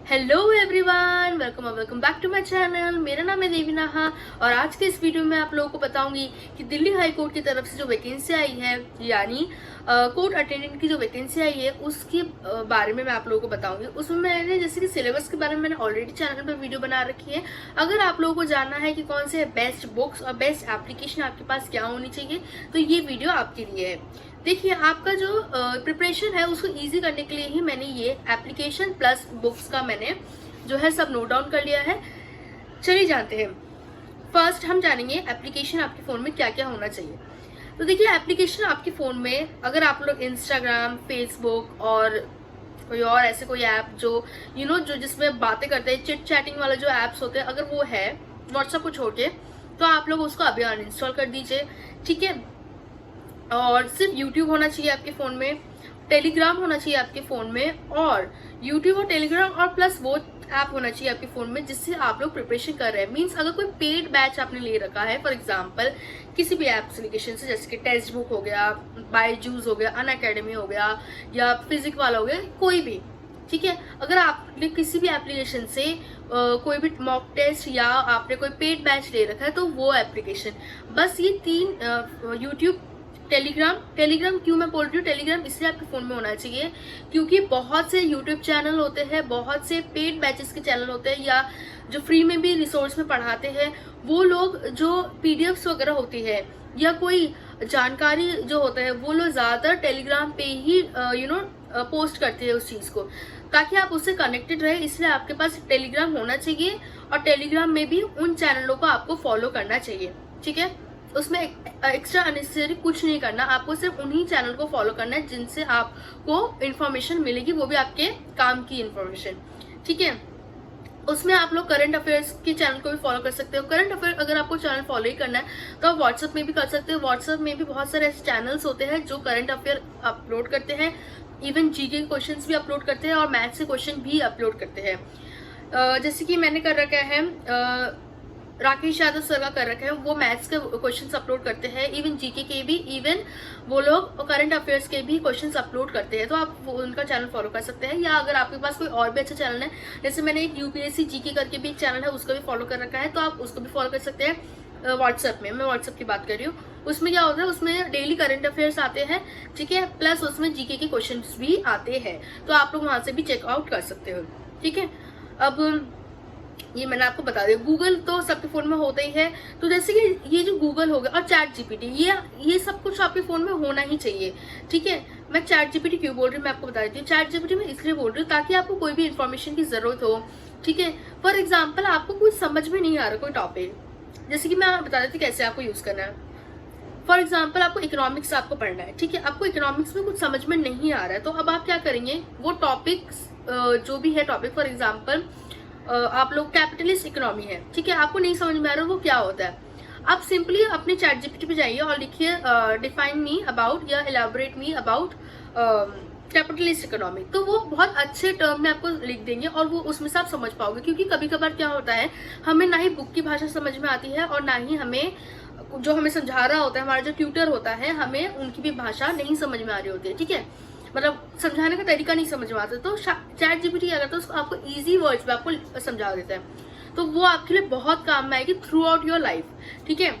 Hello everyone, welcome back to my channel. मेरा नाम है देवीना और आज के इस वीडियो में आप लोगों को बताऊंगी कि दिल्ली हाई कोर्ट की तरफ से जो वैकेंसी आई है, यानी कोर्ट अटेंडेंट की जो वैकेंसी आई है उसके बारे में मैं आप लोगों को बताऊंगी। उसमें मैंने जैसे कि सिलेबस के बारे में मैंने ऑलरेडी चैनल पर वीडियो बना रखी है। अगर आप लोगों को जानना है कि कौन से बेस्ट बुक्स और बेस्ट एप्लीकेशन आपके पास क्या होनी चाहिए, तो ये वीडियो आपके लिए है। देखिए, आपका जो प्रिपरेशन है उसको इजी करने के लिए ही मैंने ये एप्लीकेशन प्लस बुक्स का मैंने जो है सब नोट डाउन कर लिया है। चलिए जानते हैं। फर्स्ट हम जानेंगे एप्लीकेशन आपके फोन में क्या क्या होना चाहिए। तो देखिए, एप्लीकेशन आपके फोन में अगर आप लोग इंस्टाग्राम, फेसबुक और कोई और ऐसे कोई ऐप जो जो जिसमें बातें करते हैं, चिट चैटिंग वाला जो ऐप्स होते हैं, अगर वो है व्हाट्सएप को छोड़ के, तो आप लोग उसको अभी अनइंस्टॉल कर दीजिए। ठीक है। और सिर्फ यूट्यूब होना चाहिए आपके फोन में, टेलीग्राम होना चाहिए आपके फोन में, और यूट्यूब और टेलीग्राम और प्लस वो ऐप होना चाहिए आपके फोन में जिससे आप लोग प्रिपरेशन कर रहे हैं। मींस अगर कोई पेड बैच आपने ले रखा है, फॉर एग्जांपल किसी भी एप्लीकेशन से, जैसे कि टेक्स्ट बुक हो गया, बायजूस हो गया, अनअकैडमी हो गया, या फिजिक्स वाला हो गया, कोई भी, ठीक है। अगर आपने किसी भी एप्लीकेशन से कोई भी मॉक टेस्ट या आपने कोई पेड बैच ले रखा है, तो वो एप्लीकेशन, बस ये तीन, यूट्यूब, टेलीग्राम क्यों मैं बोल रही हूँ टेलीग्राम, इसलिए आपके फोन में होना चाहिए क्योंकि बहुत से यूट्यूब चैनल होते हैं, बहुत से पेड बैचेस के चैनल होते हैं, या जो फ्री में भी रिसोर्स में पढ़ाते हैं, वो लोग जो पीडीएफ्स वगैरह होती है या कोई जानकारी जो होता है, वो लोग ज्यादातर टेलीग्राम पे ही पोस्ट करते हैं उस चीज को, ताकि आप उससे कनेक्टेड रहे। इसलिए आपके पास टेलीग्राम होना चाहिए और टेलीग्राम में भी उन चैनलों को आपको फॉलो करना चाहिए। ठीक है। उसमें एक्स्ट्रा अननेसेसरी कुछ नहीं करना, आपको सिर्फ उन्हीं चैनल को फॉलो करना है जिनसे आपको इन्फॉर्मेशन मिलेगी, वो भी आपके काम की इन्फॉर्मेशन। ठीक है। उसमें आप लोग करंट अफेयर्स के चैनल को भी फॉलो कर सकते हो। करंट अफेयर अगर आपको चैनल फॉलो ही करना है तो आप व्हाट्सएप में भी कर सकते हो। व्हाट्सएप में भी बहुत सारे ऐसे चैनल्स होते हैं जो करंट अफेयर अपलोड करते हैं, इवन जीके के क्वेश्चंस भी अपलोड करते हैं और मैथ्स के क्वेश्चन भी अपलोड करते हैं। जैसे कि मैंने कर रखा है, राकेश यादव सर का कर रखा है, वो मैथ्स के क्वेश्चंस अपलोड करते हैं, इवन जीके के भी, इवन वो लोग करंट अफेयर्स के भी क्वेश्चंस अपलोड करते हैं। तो आप उनका चैनल फॉलो कर सकते हैं। या अगर आपके पास कोई और भी अच्छा चैनल है, जैसे मैंने एक यूपीएससी जीके करके भी एक चैनल है, उसका भी फॉलो कर रखा है, तो आप उसको भी फॉलो कर सकते हैं। व्हाट्सएप में, मैं व्हाट्सएप की बात कर रही हूँ, उसमें क्या होता है, उसमें डेली करंट अफेयर्स आते हैं, ठीक है, प्लस उसमें जीके के क्वेश्चन भी आते हैं, तो आप लोग वहां से भी चेकआउट कर सकते हो। ठीक है। अब ये मैंने आपको बता दिया। गूगल तो सबके फोन में होता ही है, तो जैसे कि ये जो गूगल हो गया और चैट जीपीटी, ये सब कुछ आपके फोन में होना ही चाहिए। ठीक है। मैं चैट जीपीटी क्यों बोल रही हूँ, मैं आपको बता देती हूँ। चैट जीपीटी में इसलिए बोल रही हूँ ताकि आपको कोई भी इन्फॉर्मेशन की जरूरत हो, ठीक है। फॉर एग्जाम्पल आपको कुछ समझ में नहीं आ रहा कोई टॉपिक, जैसे कि मैं बता देती हूँ कैसे आपको यूज करना है। फॉर एग्जाम्पल आपको इकोनॉमिक्स आपको पढ़ना है, ठीक है, आपको इकोनॉमिक्स में कुछ समझ में नहीं आ रहा है, तो अब आप क्या करेंगे, वो टॉपिक्स जो भी है टॉपिक, फॉर एग्जाम्पल आप लोग कैपिटलिस्ट इकोनॉमी है, ठीक है, आपको नहीं समझ में आ रहा वो क्या होता है, आप सिंपली अपने चैट जीपीटी पे जाइए और लिखिए डिफाइन मी अबाउट या elaborate me about capitalist economy, तो वो बहुत अच्छे टर्म में आपको लिख देंगे और वो उसमें से आप समझ पाओगे। क्योंकि कभी कभार क्या होता है, हमें ना ही बुक की भाषा समझ में आती है और ना ही हमें जो हमें समझा रहा होता है, हमारा जो ट्यूटर होता है, हमें उनकी भी भाषा नहीं समझ में आ रही होती है। ठीक है, मतलब समझाने का तरीका नहीं समझ में आता, तो चैट जीपीटी क्या करता है, उसको आपको इजी वर्ड्स में आपको समझा देता है, तो वो आपके लिए बहुत काम में आएगी थ्रू आउट योर लाइफ। ठीक है।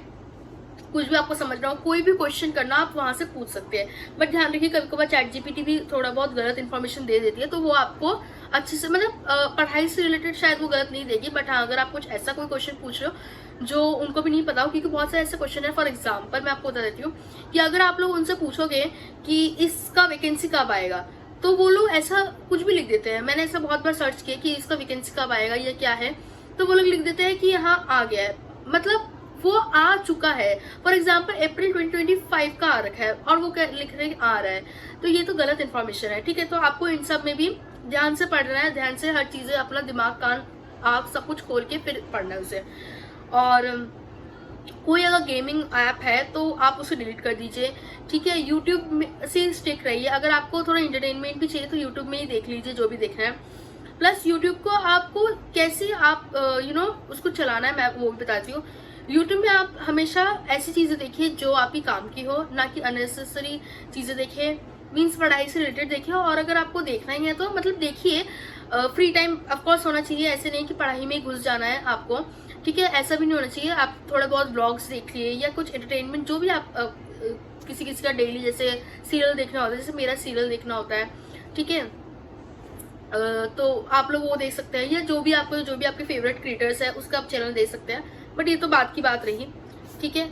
कुछ भी आपको समझना हो, कोई भी क्वेश्चन करना, आप वहां से पूछ सकते हैं। बट ध्यान रखिए, कभी कभार चैट जीपीटी भी थोड़ा बहुत गलत इन्फॉर्मेशन दे देती है, तो वो आपको अच्छे से, मतलब पढ़ाई से रिलेटेड शायद वो गलत नहीं देगी, बट हाँ, अगर आप कुछ ऐसा कोई क्वेश्चन पूछ रहे हो जो उनको भी नहीं पता हो, क्योंकि बहुत सारे ऐसे क्वेश्चन है। फॉर एग्जाम्पल मैं आपको बता देती हूँ कि अगर आप लोग उनसे पूछोगे कि इसका वैकेंसी कब आएगा, तो वो लोग ऐसा कुछ भी लिख देते हैं। मैंने ऐसा बहुत बार सर्च किया कि इसका वैकेंसी कब आएगा, ये क्या है, तो वो लोग लिख देते हैं कि यहाँ आ गया है, मतलब वो आ चुका है। फॉर एग्जाम्पल अप्रैल 2025 का आ रखा है और वो लिख रहे आ रहा है, तो ये तो गलत इन्फॉर्मेशन है। ठीक है। तो आपको इन सब में भी ध्यान से पढ़ना है, ध्यान से हर चीजें, अपना दिमाग, कान, आँख सब कुछ खोल के फिर पढ़ना है उसे। और कोई अगर गेमिंग ऐप है तो आप उसे डिलीट कर दीजिए। ठीक है। यूट्यूब से स्टिक रहिए, अगर आपको थोड़ा इंटरटेनमेंट भी चाहिए तो यूट्यूब में ही देख लीजिए जो भी देखना है। प्लस यूट्यूब को आपको कैसे आप उसको चलाना है, मैं वो भी बताती हूँ। यूट्यूब में आप हमेशा ऐसी चीजें देखिए जो आपकी काम की हो, ना कि अननेसेसरी चीजें देखिए। मीन्स पढ़ाई से रिलेटेड देखिए, और अगर आपको देखना ही है तो मतलब देखिए फ्री टाइम ऑफकोर्स होना चाहिए, ऐसे नहीं कि पढ़ाई में घुस जाना है आपको, ठीक है, ऐसा भी नहीं होना चाहिए। आप थोड़ा बहुत ब्लॉग्स देख लिए या कुछ एंटरटेनमेंट जो भी आप किसी किसी का डेली जैसे सीरियल देखना होता है, जैसे मेरा सीरियल देखना होता है, ठीक है, तो आप लोग वो देख सकते हैं, या जो भी आपके फेवरेट क्रिएटर्स है उसका आप चैनल देख सकते हैं। बट ये तो बात की बात रही, ठीक है।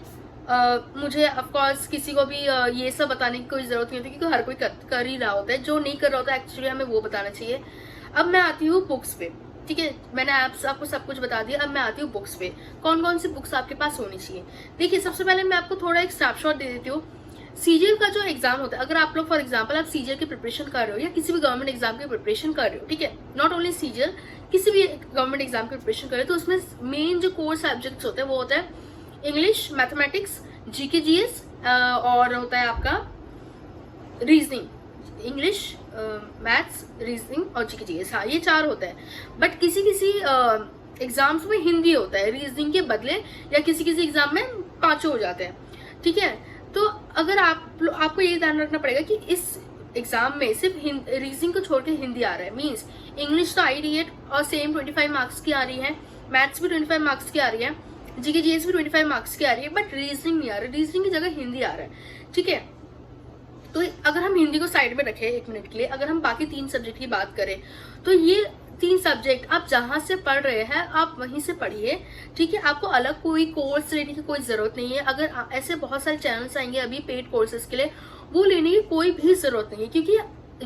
मुझे ऑफकोर्स किसी को भी ये सब बताने की कोई जरूरत नहीं होती, क्योंकि हर कोई कर ही रहा होता है। जो नहीं कर रहा होता एक्चुअली हमें वो बताना चाहिए। अब मैं आती हूँ बुक्स पे, ठीक है, मैंने आपको सब कुछ बता दिया। अब मैं आती हूँ बुक्स पे, कौन कौन सी बुक्स आपके पास होनी चाहिए। देखिए, सबसे पहले मैं आपको थोड़ा एक स्नैपशॉट दे देती हूँ। सीजीएल का जो एग्जाम होता है, अगर आप लोग फॉर एग्जांपल आप सीजीएल की प्रिपरेशन कर रहे हो या किसी भी गवर्नमेंट एग्जाम की प्रिपरेशन कर रहे हो, ठीक है, नॉट ओनली सीजीएल, किसी भी गवर्नमेंट एग्जाम की प्रिपरेशन कर रहे हो, तो उसमें मेन जो कोर सब्जेक्ट्स होते हैं वो होता है इंग्लिश, मैथमेटिक्स, जीके जीएस, और होता है आपका रीजनिंग, इंग्लिश, मैथ्स, रीजनिंग और जीके जीएस। हाँ, ये 4 होता है। बट किसी किसी एग्जाम्स में हिंदी होता है रीजनिंग के बदले, या किसी किसी एग्जाम में 5 हो जाते हैं, ठीक है। तो अगर आपको ये ध्यान रखना पड़ेगा कि इस एग्जाम में सिर्फ रीजनिंग को छोड़ के हिंदी आ रहा है, मीन्स इंग्लिश तो आ ही रही है और सेम 25 मार्क्स की आ रही है, मैथ्स भी 25 मार्क्स की आ रही है, जीके जीएस भी 25 मार्क्स की आ रही है, बट रीजनिंग नहीं आ रहा है, रीजनिंग की जगह हिंदी आ रहा है, ठीक है। तो अगर हम हिंदी को साइड में रखें 1 मिनट के लिए, अगर हम बाकी 3 सब्जेक्ट की बात करें, तो ये 3 सब्जेक्ट आप जहां से पढ़ रहे हैं आप वहीं से पढ़िए, ठीक है। आपको अलग कोई कोर्स लेने की कोई जरूरत नहीं है। अगर ऐसे बहुत सारे चैनल्स आएंगे अभी पेड कोर्सेज के लिए, वो लेने की कोई भी जरूरत नहीं है, क्योंकि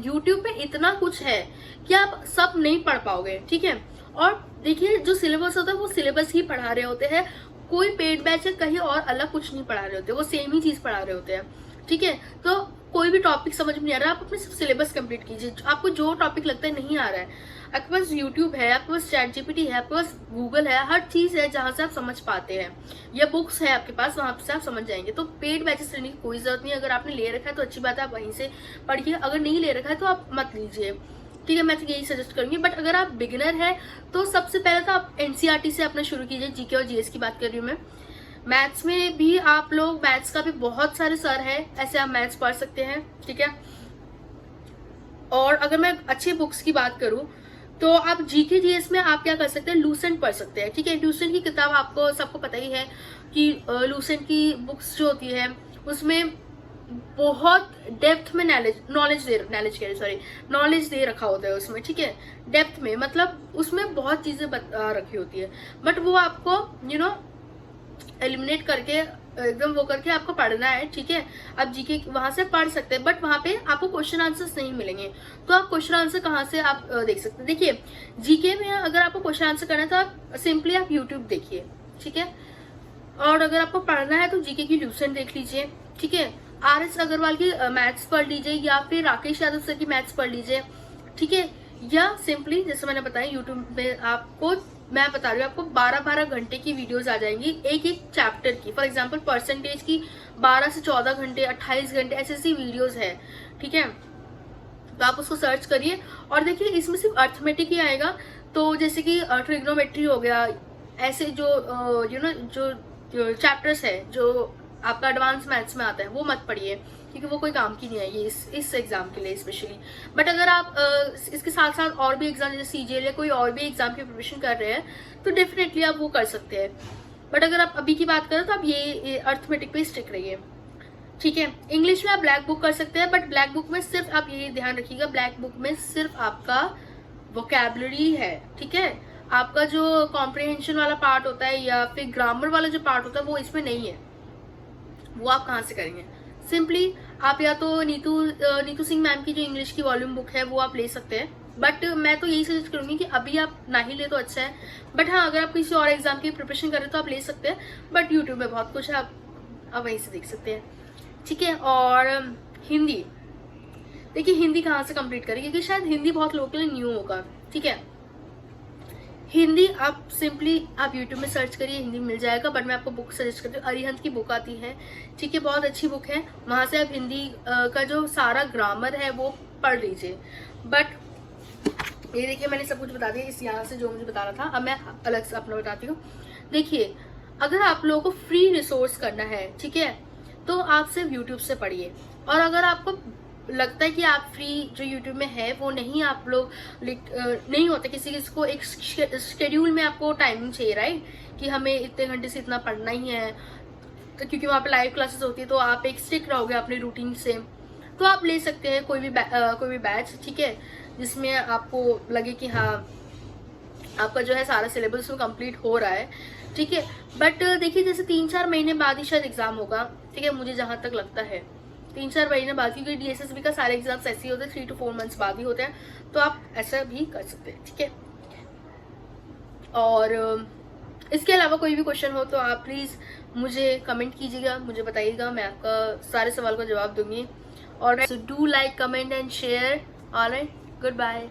यूट्यूब पे इतना कुछ है कि आप सब नहीं पढ़ पाओगे, ठीक है। और देखिए, जो सिलेबस होता है वो सिलेबस ही पढ़ा रहे होते हैं, कोई पेड बैच है कहीं और अलग कुछ नहीं पढ़ा रहे होते, वो सेम ही चीज पढ़ा रहे होते हैं, ठीक है। तो कोई भी टॉपिक समझ में नहीं आ रहा, आप अपने सिलेबस कंप्लीट कीजिए। आपको जो टॉपिक लगता है नहीं आ रहा है, आपके पास यूट्यूब है, आपके पास चैट जीपीटी है, आपके पास गूगल है, हर चीज है जहां से आप समझ पाते हैं, या बुक्स है आपके पास, वहां से आप समझ जाएंगे। तो पेड बैचेस लेने की कोई जरूरत नहीं। अगर आपने ले रखा है तो अच्छी बात है, आप वहीं से पढ़िए, अगर नहीं ले रखा है तो आप मत लीजिए, ठीक है। मैं तो यही सजेस्ट करूंगी। बट अगर आप बिगिनर है तो सबसे पहले तो आप एनसीईआरटी से अपना शुरू कीजिए। जीके और जीएस की बात कर रही हूँ मैं। मैथ्स में भी आप लोग, मैथ्स का भी बहुत सारे सर है, ऐसे आप मैथ्स पढ़ सकते हैं, ठीक है। और अगर मैं अच्छे बुक्स की बात करूं तो आप जीके जीएस में आप क्या कर सकते हैं, लूसेंट पढ़ सकते हैं, ठीक है। लूसेंट की किताब आपको सबको पता ही है कि लूसेंट की बुक्स जो होती है उसमें बहुत डेप्थ में नॉलेज दे रखा होता है उसमें, ठीक है। डेप्थ में मतलब उसमें बहुत चीजें रखी होती है, बट वो आपको एलिमिनेट करके एकदम वो करके आपको पढ़ना है, ठीक है। आप जीके वहां से पढ़ सकते हैं, बट वहां पे आपको क्वेश्चन आंसर्स नहीं मिलेंगे। तो आप क्वेश्चन आंसर कहाँ से आप देख सकते हैं। देखिए, जीके में अगर आपको क्वेश्चन आंसर करना है तो आप सिंपली आप यूट्यूब देखिए, ठीक है। और अगर आपको पढ़ना है तो जीके की लूसेंट देख लीजिए, ठीक है। RS अग्रवाल की मैथ्स पढ़ लीजिए, या फिर राकेश यादव सर की मैथ्स पढ़ लीजिए, ठीक है। या सिंपली जैसे मैंने बताया यूट्यूब में आपको, मैं बता रही हूँ आपको 12-12 घंटे की वीडियोस आ जाएंगी एक एक चैप्टर की। फॉर एग्जांपल परसेंटेज की 12 से 14 घंटे, 28 घंटे ऐसी वीडियोस है, ठीक है। तो आप उसको सर्च करिए और देखिए, इसमें सिर्फ अर्थमेटिक ही आएगा। तो जैसे कि ट्रिग्नोमेट्री हो गया, ऐसे जो चैप्टर्स है जो आपका एडवांस मैथ्स में आता है वो मत पढ़िए, क्योंकि वो कोई काम की नहीं है ये इस एग्जाम के लिए स्पेशली। बट अगर आप इसके साथ साथ और भी एग्जाम जैसे सीजीएल या कोई और भी एग्जाम की प्रिपरेशन कर रहे हैं तो डेफिनेटली आप वो कर सकते हैं। बट अगर आप अभी की बात करें तो आप ये अर्थमेटिक पे स्टिक रहिए, ठीक है। इंग्लिश में आप ब्लैक बुक कर सकते हैं, बट ब्लैक बुक में सिर्फ आप ये ध्यान रखिएगा, ब्लैक बुक में सिर्फ आपका वोकैबुलरी है, ठीक है। आपका जो कॉम्प्रिहेंशन वाला पार्ट होता है या फिर ग्रामर वाला जो पार्ट होता है वो इसमें नहीं है। वो आप कहाँ से करेंगे? सिंपली आप या तो नीतू सिंह मैम की जो इंग्लिश की वॉल्यूम बुक है वो आप ले सकते हैं। बट मैं तो यही सजेस्ट करूंगी कि अभी आप ना ही ले तो अच्छा है। बट हाँ, अगर आप किसी और एग्जाम की प्रिपरेशन करें तो आप ले सकते हैं। बट यूट्यूब में बहुत कुछ है, आप वहीं से देख सकते हैं, ठीक है। और हिंदी, देखिए हिंदी कहाँ से कंप्लीट करें, क्योंकि शायद हिंदी बहुत लोगों के लिए न्यू होगा, ठीक है। हिंदी आप सिंपली आप यूट्यूब में सर्च करिए, हिंदी मिल जाएगा। बट मैं आपको बुक सजेस्ट करती हूँ, अरिहंत की बुक आती है, ठीक है, बहुत अच्छी बुक है। वहां से आप हिंदी का जो सारा ग्रामर है वो पढ़ लीजिए। बट ये देखिए, मैंने सब कुछ बता दिया इस यहाँ से जो मुझे बताना था। अब मैं अलग से अपना बताती हूँ। देखिए, अगर आप लोगों को फ्री रिसोर्स करना है, ठीक है, तो आप सिर्फ यूट्यूब से पढ़िए। और अगर आपको लगता है कि आप फ्री जो यूट्यूब में है वो नहीं, आप लोग नहीं होता, किसी किसी को एक शेड्यूल में आपको टाइमिंग चाहिए, राइट, कि हमें इतने घंटे से इतना पढ़ना ही है, तो क्योंकि वहाँ पे लाइव क्लासेस होती है तो आप एक स्टिक रहोगे अपने रूटीन से, तो आप ले सकते हैं कोई भी बैच, ठीक है, जिसमें आपको लगे कि हाँ आपका जो है सारा सिलेबस वो कंप्लीट हो रहा है, ठीक है। बट देखिए जैसे 3-4 महीने बाद ही शायद एग्जाम होगा, ठीक है, मुझे जहाँ तक लगता है 3-4 महीने बाद, क्योंकि DSSB का सारे एग्जाम्स ऐसे ही होते हैं 3 to 4 मंथ्स बाद ही होते हैं, तो आप ऐसा भी कर सकते हैं, ठीक है। और इसके अलावा कोई भी क्वेश्चन हो तो आप प्लीज़ मुझे कमेंट कीजिएगा, मुझे बताइएगा, मैं आपका सारे सवाल का जवाब दूंगी। और do like, comment and share. Alright, good bye.